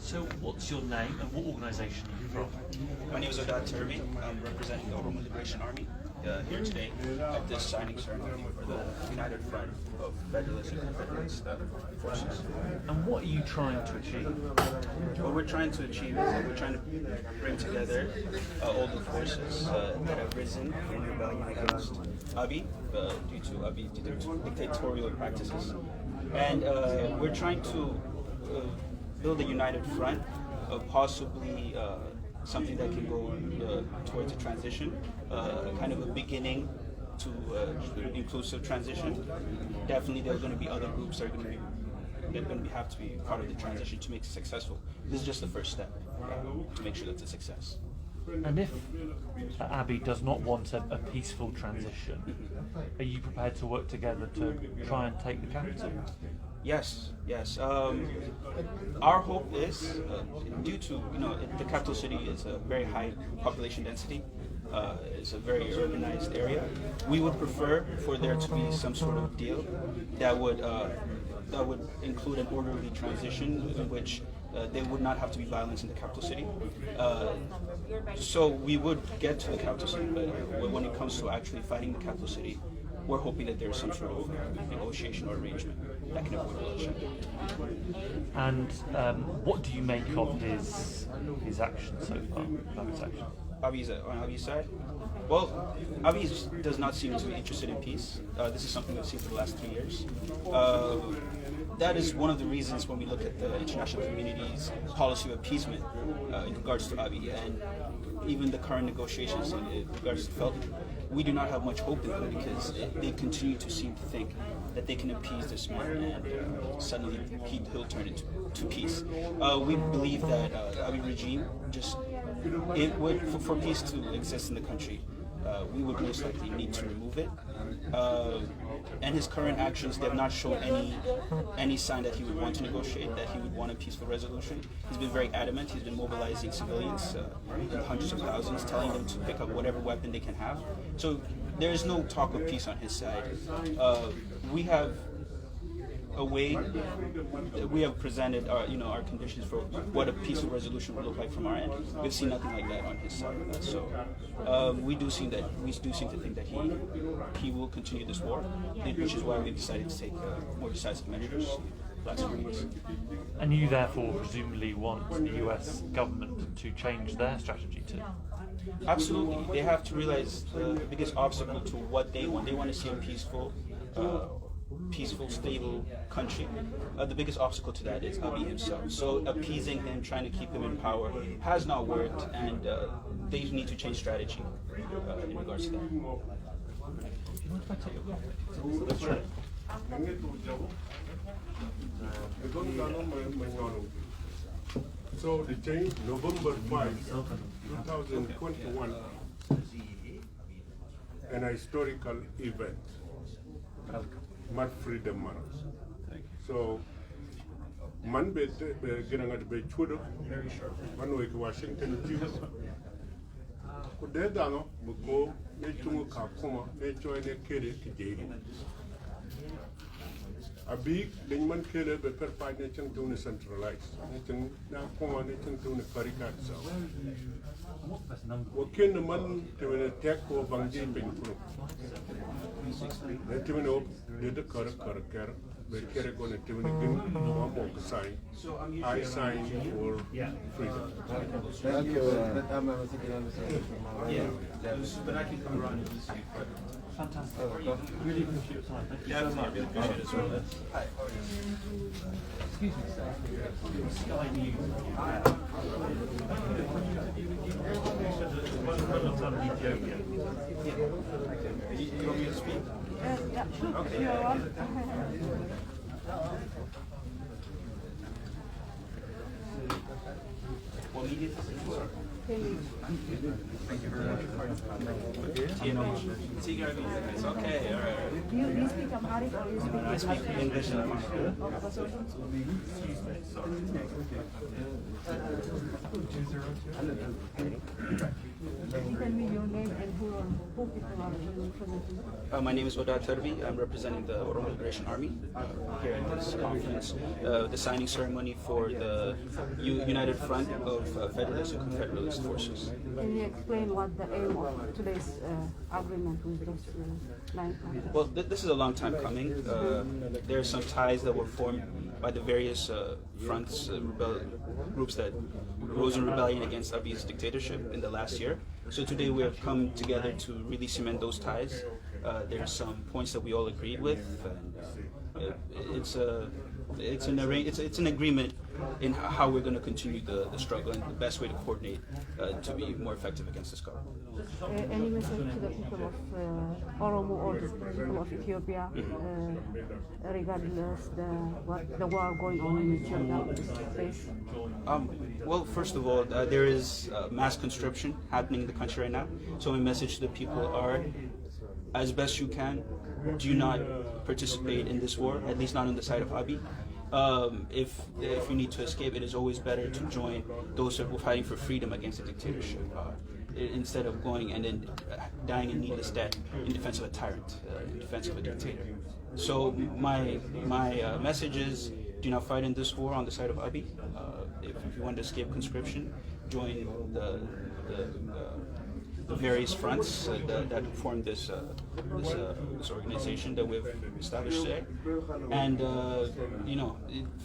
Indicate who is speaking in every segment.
Speaker 1: So what's your name and what organisation are you from?
Speaker 2: My name is Odaa Tarbi. I'm representing the Oromo Liberation Army here today at this signing ceremony for the United Front of Federalist and Confederalist forces.
Speaker 1: And what are you trying to achieve?
Speaker 2: What we're trying to achieve is that we're trying to bring together all the forces that have risen in rebellion against Abiy due to dictatorial practices. And we're trying to build a united front, possibly something that can go towards a transition, kind of a beginning to inclusive transition. Definitely, there are going to be other groups that are going to have to be part of the transition to make it successful. This is just the first step to make sure that's a success.
Speaker 1: And if Abiy does not want a peaceful transition, are you prepared to work together to try and take the capital?
Speaker 2: Yes. Our hope is, due to the capital city is a very high population density. It's a very urbanized area. We would prefer for there to be some sort of deal that would include an orderly transition in which there would not have to be violence in the capital city. So we would get to the capital city, but when it comes to actually fighting the capital city, we're hoping that there's some sort of negotiation or arrangement that can avoid bloodshed.
Speaker 1: And what do you make of his actions so far? Abiy's actions?
Speaker 2: On Abiy's side? Well, Abiy does not seem to be interested in peace. This is something we've seen for the last 3 years. That is one of the reasons when we look at the international community's policy of appeasement in regards to Abiy and even the current negotiations in regards to Felton, we do not have much hope in them because they continue to seem to think that they can appease this man and suddenly he'll turn into peace. We believe that Abiy regime for peace to exist in the country, we would most likely need to remove it. And his current actions, they have not shown any sign that he would want to negotiate, that he would want a peaceful resolution. He's been very adamant. He's been mobilizing civilians in hundreds of thousands, telling them to pick up whatever weapon they can have. So there is no talk of peace on his side. We have a way that we have presented our conditions for what a peaceful resolution would look like from our end. We've seen nothing like that on his side. So we do seem to think that he will continue this war, which is why we've decided to take more decisive measures last 3 weeks.
Speaker 1: And you therefore presumably want the US government to change their strategy too?
Speaker 2: Absolutely. They have to realize the biggest obstacle to what they want. They want to see a peaceful, stable country. The biggest obstacle to that is Abiy himself. So appeasing him, trying to keep him in power, has not worked, and they need to change strategy in regards to that.
Speaker 3: So the change, November 5, 2021, an historical event. Mad Freedom Month. So, man be getting at the chudo, man week Washington DC. Could they dano, Muko, Mechumu Kakuma, Mecho and a kid to a big Lingman killer, but per five nation to centralized. Nation now come on nation to the caricature. What can the man to an attack or Bangi Pinku? Let him know the correct character, but carry on a Timothy one more sign. I sign for freedom.
Speaker 4: Thank you.
Speaker 2: Yeah, but I can come around and see you.
Speaker 1: Fantastic. Really appreciate your time. Thank you so much.
Speaker 2: Really appreciate it as well. Hi.
Speaker 1: Excuse me, sir. Sky News. Ethiopia.
Speaker 2: You want me to speak?
Speaker 5: Yeah, sure.
Speaker 2: Okay. What media is this for? Thank you very much. It's okay, all right.
Speaker 5: Do you speak Amharic or you speak
Speaker 2: I speak English and
Speaker 5: Tell me your name and who people are representing.
Speaker 2: My name is Odaa Tarbi. I'm representing the Oromo Liberation Army here at this conference, the signing ceremony for the United Front of Federalist and Confederalist Forces.
Speaker 5: Can you explain what the aim of today's agreement with those 9 countries?
Speaker 2: Well, this is a long time coming. There are some ties that were formed by the various fronts, groups that rose in rebellion against Abiy's dictatorship in the last year. So today we have come together to really cement those ties. There are some points that we all agreed with, and it's an agreement in how we're going to continue the struggle and the best way to coordinate to be more effective against this government.
Speaker 5: Any message to the people of Oromo or the people of Ethiopia regarding the war going on in Ethiopia?
Speaker 2: Well, first of all, there is mass conscription happening in the country right now. So my message to the people are, as best you can, do not participate in this war, at least not on the side of Abiy. If you need to escape, it is always better to join those who are fighting for freedom against the dictatorship, instead of going and then dying a needless death in defense of a tyrant, in defense of a dictator. So my message is, do not fight in this war on the side of Abiy. If you want to escape conscription, join the various fronts that form this organization that we've established today, and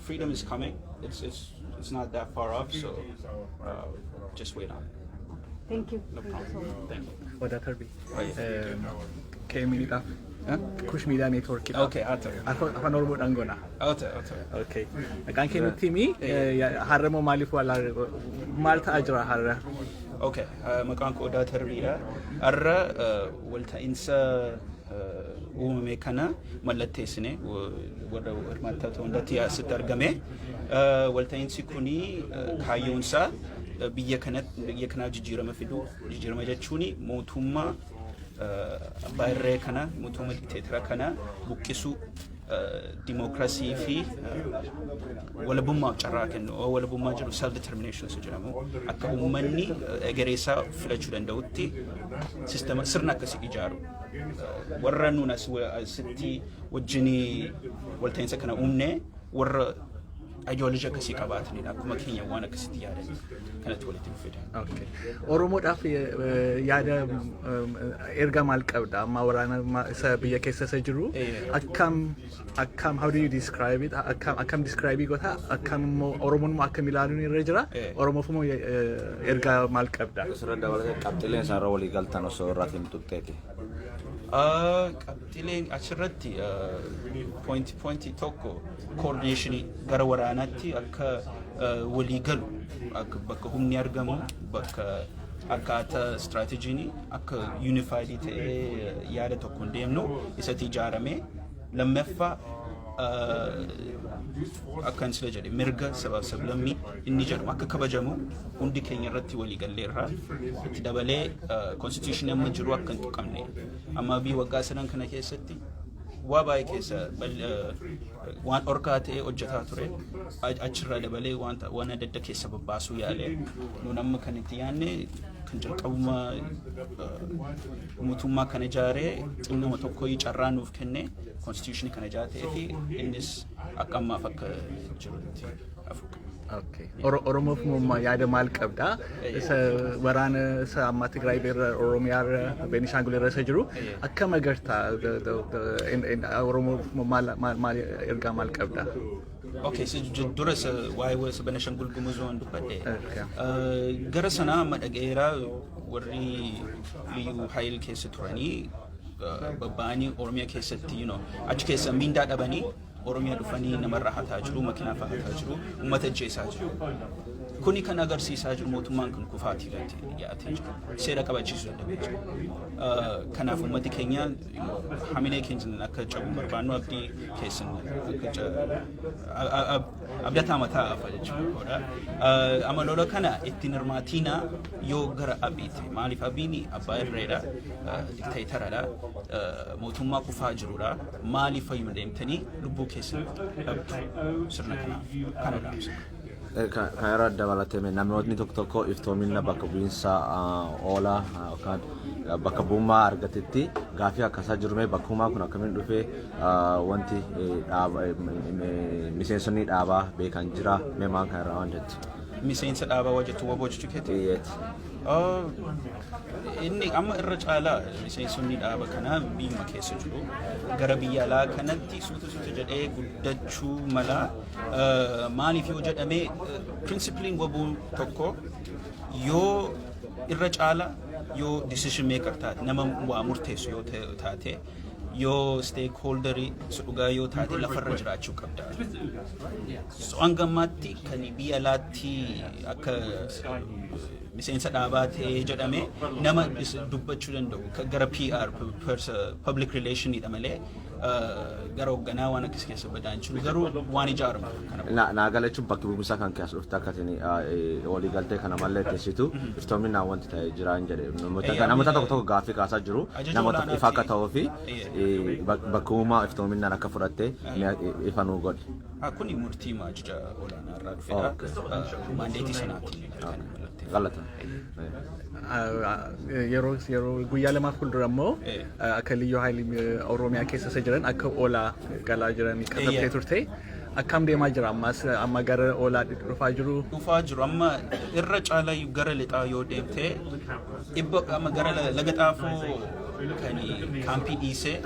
Speaker 2: freedom is coming. It's not that far off, so just wait on.
Speaker 5: Thank you.
Speaker 2: No
Speaker 5: Thank you so
Speaker 2: problem.
Speaker 5: much.
Speaker 2: Thank you.
Speaker 6: Odaa Tarbii.
Speaker 2: Right.
Speaker 6: KMDA. Kush Media Network.
Speaker 2: Okay, Ata.
Speaker 6: Afaan Oromoodhaan goona.
Speaker 2: Ata.
Speaker 6: Okay. Maqaan kee nutti himi har'a moo maaliif maal ta'aa jira har'a?
Speaker 2: Okay, maqaan koo Odaa Tarbiidha. Har'a walta'iinsa uumame kana mallatteessine warra hirmaattota hundatti asitti argame. Walta'iinsi kuni kaayyoonsaa biyya kanaa jijjiirama fiduu, jijjiirama jechuun mootummaa abbaa irree kana, mootummaa dikteetara kana buqqisuu, dimookiraasii fi walabummaaf carraa kennu. Walabummaa jedhu self determination jedhamu, akka uummanni egereesaa filachuu danda'utti sirna akkasii ijaaru. Warra nuun asitti wajjin walta'iinsa kana uumne warra ideology akkasii qabaatanidha. Akkuma keenya waan akkasitti yaadan kanatti walitti dhufedha.
Speaker 6: Okay. Oromoodhaaf yaada erga maal qabda? Amma waraana isa biyya keessa isa jiru akkam how do you describe it? Akkam describe goota? Akkam immoo Oromoon immoo akkam ilaaluun irra jira? Oromoof immoo erga maal qabda?
Speaker 4: Asirra dabalatee qabxileen isaarra walii galtan osoo irratti hin tutteeti.
Speaker 2: Qabxileen achirratti pointi tokko coordination gara waraanaatti akka walii galu, akka bakka humni argamu, bakka akkaataa strategiin akka unified ta'ee yaada tokkoon deemnu isatti ijaaramee lammaffaa akka insila jedhe mirga sabaaf sablammii inni jedhamu akka kabajamu hundi keenya irratti walii galleerra. Itti dabalee constitution amma jiru akka hin tuqamne amma biyya waggaa sadan kana keessatti waa baay'ee keessa waan orkaa ta'ee hojjetaa ture. Achirraa dabalee waan adda adda keessa babbaasuu yaale nuun amma kan itti yaadne kan jalqabummaa mootummaa kana ijaaree xinnuma tokko carraa nuuf kenne constitution kana ijaaree fi innis akka ammaaf akka jirutti afuuqa.
Speaker 6: Okay. Oromoof immoo yaada maal qabda? Isa waraana isa amma Tigraay beera Oromiyaa Beenishaangul irra isa jiru akkam agartaa? Oromoof maal ergaa maal qabda?
Speaker 2: Okay, so dura sa waa'ee sa Beenishaangul Gumuz waan dubbadhe gara sanaa amma dhaga'eera warri liyyuu hayil keessa turanii babba'anii Oromiyaa keessatti achi keessa miindaa dhabanii Oromiyaa dhufanii namarraa hataa jiru, makiinaa fa'aa hataa jiru, uummata ajjeesaa jiru. Kuni kan agarsiisaa jiru mootummaan kun kufaatii irratti dhiyaatee jiru. Seera qabachiisuu danda'ee jiru. Kanaaf uummati keenya hamilee keenya akka cabu barbaannu abdii keessan akka abdataa mataa afa jechuudha. Amaloota kana ittiin hirmaatiinaa yoo gara Abiitti. Maaliif Abiin abbaa irreedha, dikteetaradha, mootummaa kufaa jirudha. Maaliif fayyuma deemtanii lubbuu keessan dhabdu sirna kanaaf kana dhaamsa.
Speaker 4: Kaya dabalatee namoonni tokko iftoomina bakka bu'iinsa oolaa yookaan bakka bu'ummaa argatetti gaaffii akkasaa jiru bakkuma kun akkamiin dhufee wanti miseensonni dhaabaa beekan jira maan kan irraa waan jettu.
Speaker 2: Miseensa dhaabaa wajjin waboo jechuu keetti? Inni amma irra caalaa miseensonni dhaaba kanaa biyyuma keessa jiru. Gara biyya alaa kanatti suuta jedhee guddachuu mala maaliif yoo jedhamee pirinsipiliin waboo tokko yoo irra caalaa yoo decision maker taate nama waa murteessu yoo taate yoo stakeholderii dhugaa yoo taate lafarra jiraachuu qabda. So hangammaatti kan biyya alaatti akka miseensa dhaabaa ta'ee jedhame nama dubbachuu danda'u gara PR public relation dha malee gara hoogganaa waan akkasii keessa badaan jiru garuu waan ijaaramu.
Speaker 4: Naagala jechuun bakki bu'umsaa kan keessa dhufte akkasiin walii galtee kana malee teessitu iftoominaan wanti ta'ee jiraan jedhe namoota tokko gaaffii kaasaa jiru namoota ifa akka ta'uu fi bakka uumaa iftoominaan akka fudhatte ifa nuu godhe.
Speaker 2: Kuni murtii maajida olaanaa irraa dhufedha. Maandeetii sanaatiin
Speaker 4: galata.
Speaker 6: Yeroo guyyaa lamaaf fuuldura immoo akka liyyuu haayilii Oromiyaa keessa jiran akka oolaa galaa jiran qabatee turte. Akkam deemaa jira amma gara oolaa dhufaa jiru?
Speaker 2: Dhufaa jiru amma irra caalaa gara lixaa yoo deemte amma gara laga xaafoo kan kaampii dhiisee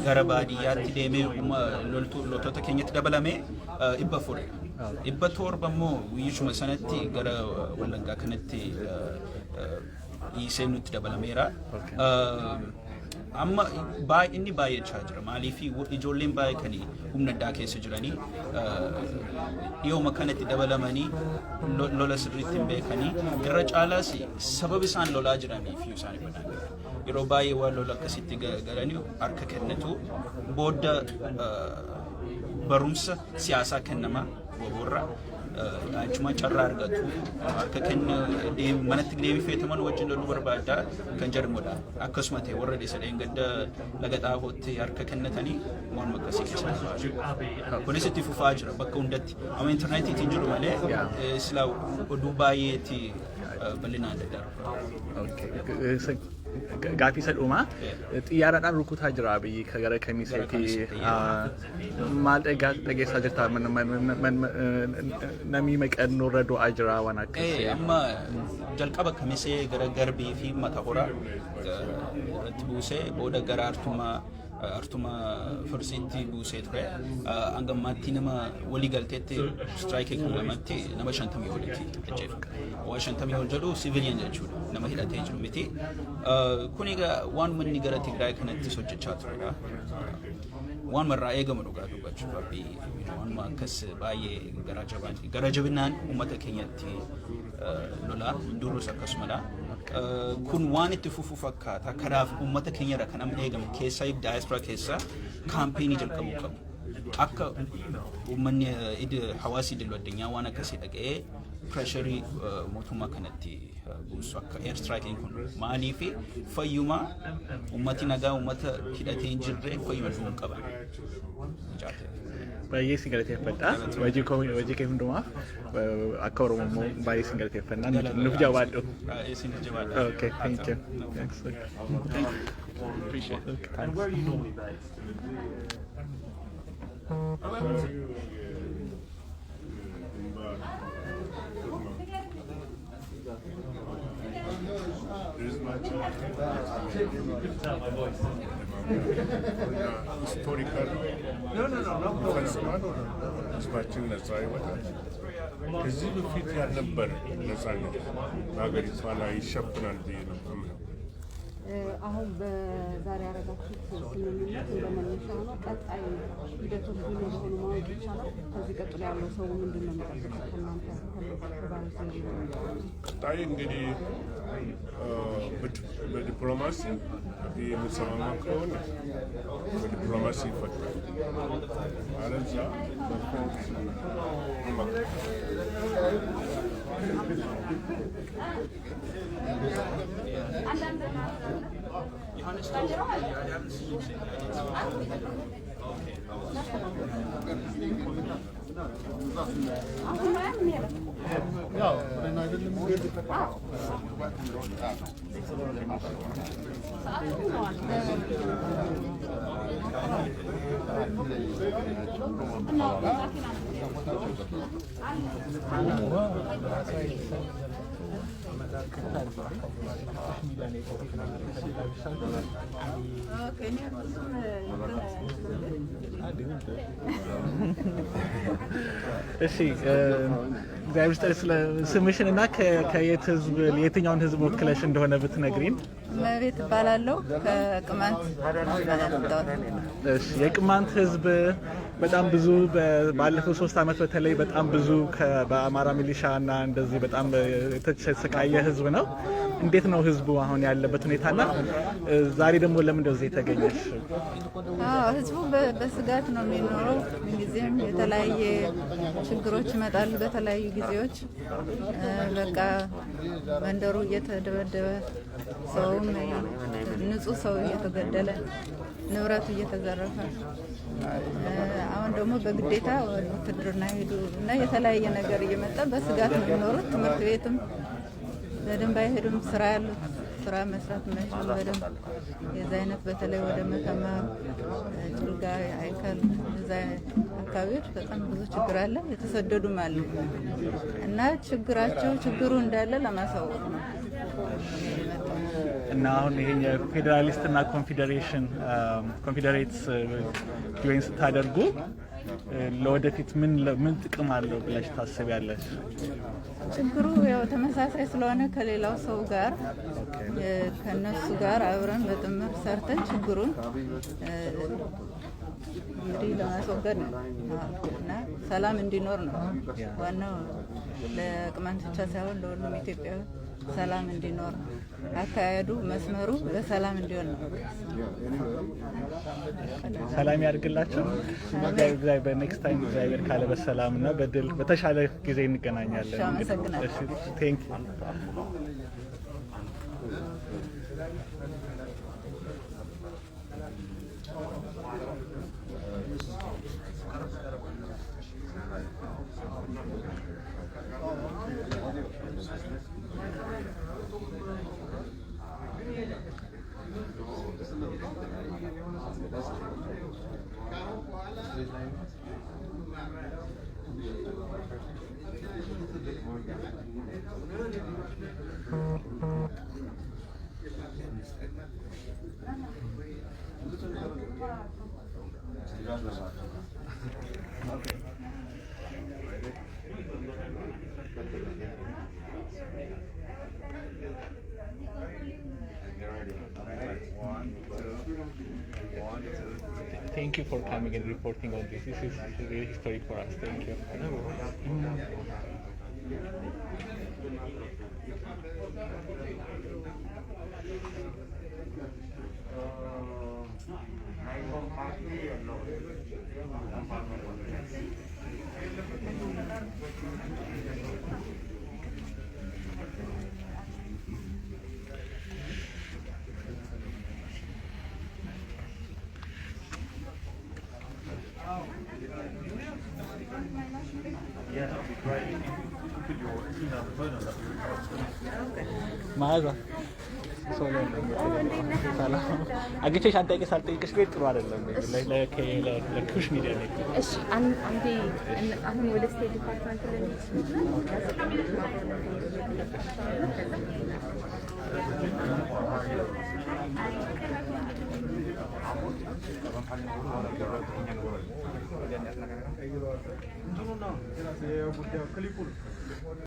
Speaker 2: gara baadiyyaatti deemee loltoota keenyatti dabalamee 400. 700 immoo guyyuma sanatti gara Wallaggaa kanatti dhiisee nutti dabalameera. Amma inni baay'achaa jira maaliif ijoolleen baay'ee kan humna addaa keessa jiranii dhiyooma kanatti dabalamanii lola sirriitti hin beekanii irra caalaas sababa isaan lolaa jiraniif isaan badan yeroo baay'ee waan lola akkasitti galanii harka kennatu booda barumsa siyaasaa kennamaa waboorra achuma carraa argatu harka kenna manatti deebifeetaman wajjin loluu barbaaddaa kan jedhamudha. Akkasuma ta'e warra dhiisadheen gadda laga xaafootti harka kennatanii waan akkasii keessa jiru. Kunis itti fufaa jira bakka hundatti. Amma intarneetiitiin jiru malee silaa oduu baay'eetti bal'inaan daddarba.
Speaker 6: Gaaffii isa dhumaa xiyyaaraadhaan rukutaa jira biyyi gara kamisee fi maal dhageessaa jirta namni maqannoo irra du'aa jira waan akkasii.
Speaker 2: Amma jalqaba kamisee gara garbii fi mata horaa irratti buusee booda gara artuma firsiitti buusee ture hangammaatti nama walii galteetti strike kan lamatti nama 50 olitti ajjeefame. Waa 50 ol jedhu civilian jechuudha nama hidhatee jiru miti. Kun egaa waan manni gara Tigraay kanatti hojjechaa turedha. Waan marraa eegamu dhugaa dubbachuuf abbii waanuma akkas baay'ee gara jabinaan uummata keenyatti lolaa durus akkasumadha. Kun waan itti fufu fakkaata kanaaf uummata keenyarra kan amma eegamu keessaa diaspora keessa kaampeenii jalqabuu qabu. Akka uummanni hawaasii idil addunyaa waan akkasii dhaga'ee pressurii mootummaa kanatti buusu akka air striking kun maaliif fayyuma uummati nagaa uummata hidhatee hin jirre fayyuma du'uu qaba.
Speaker 6: Baay'ee si galateeffadha. Hojii kee hundumaaf akka Oromoo immoo baay'ee si galateeffannaa nuuf jawaadhu. Okay, thank you. Thanks. Appreciate it.
Speaker 1: And where are you normally based?
Speaker 3: Historical. ህዝባችን ነጻ ይወጣል። ከዚህ በፊት ያልነበረ ነጻነት በሀገሪቷ ላይ ይሸፍናል ብዬ ነው የማምነው።
Speaker 5: አሁን በዛሬ ያረጋችሁት ስምምነት እንደመነሻ ነው። ቀጣይ ሂደቶች ምን እንደሆኑ ማወቅ ይቻላል። ከዚህ ቀጥሎ ያለው ሰው ምንድን ነው የሚጠብቀው ከእናንተ
Speaker 3: ቀጣይ እንግዲህ በዲፕሎማሲ የምንሰማማ ከሆነ በዲፕሎማሲ ይፈታል። አለዚያ በፎርስ
Speaker 5: አሁን
Speaker 6: እሺ እግዚአብሔር ይስጥልኝ ስለ ስምሽንና ከየት ህዝብ የትኛውን ህዝብ ወክለሽ እንደሆነ ብትነግሪን።
Speaker 7: መቤት እባላለሁ ከቅማንት።
Speaker 6: እሺ የቅማንት ህዝብ በጣም ብዙ ባለፈው 3 አመት በተለይ በጣም ብዙ በአማራ ሚሊሻና እንደዚህ በጣም የተሰቃየ ህዝብ ነው። እንዴት ነው ህዝቡ አሁን ያለበት ሁኔታና ዛሬ ደግሞ ለምን እንደዚህ የተገኘሽ?
Speaker 7: ህዝቡ በስጋት ነው የሚኖረው። ጊዜም የተለያየ ችግሮች ይመጣሉ በተለያዩ ጊዜዎች። በቃ መንደሩ እየተደበደበ ሰውም ንጹህ ሰው እየተገደለ ንብረቱ እየተዘረፈ አሁን ደግሞ በግዴታ ውትድርና ሄዱ እና የተለያየ ነገር እየመጣ በስጋት ነው የሚኖሩት። ትምህርት ቤትም በደንብ አይሄዱም። ስራ ያሉት ስራ መስራት የማይችሉ በደንብ የዛ አይነት በተለይ ወደ መተማ ጭልጋ አይከል እዛ አካባቢዎች በጣም ብዙ ችግር አለ። የተሰደዱም አሉ እና ችግሩ እንዳለ ለማሳወቅ ነው።
Speaker 6: እና አሁን ይሄ የፌዴራሊስት እና ኮንፌዴሬትስ ጆይን ስታደርጉ ለወደፊት ምን ጥቅም አለው ብለሽ ታስቢያለሽ?
Speaker 7: ችግሩ ያው ተመሳሳይ ስለሆነ ከሌላው ሰው ጋር ከነሱ ጋር አብረን በጥምር ሰርተን ችግሩን እንግዲህ ለማስወገድ ነው እና ሰላም እንዲኖር ነው ዋናው። ለቅማንት ብቻ ሳይሆን ለሁሉም ኢትዮጵያዊ ሰላም እንዲኖር አካሄዱ መስመሩ በሰላም እንዲሆን ነው።
Speaker 6: ሰላም ያድርግላችሁ። በኔክስት ታይም እግዚአብሔር ካለ በሰላም እና በድል በተሻለ ጊዜ እንገናኛለን።
Speaker 7: አመሰግናለሁ።
Speaker 6: ቴንክ ዩ። Thank you for coming and reporting on this. This is really historic for us. Thank you.
Speaker 1: Yeah, that would be great. If you could put your email and phone number, that would be great.
Speaker 6: Maaza. ሰላም አግኝቼሽ አንተ ሳልጠይቅሽ ቤት ጥሩ አይደለም። ለኩሽ ሚዲያ ነው።
Speaker 8: እሺ አንዴ አሁን ወደ ስቴት ዲፓርትመንት ለሚሄድ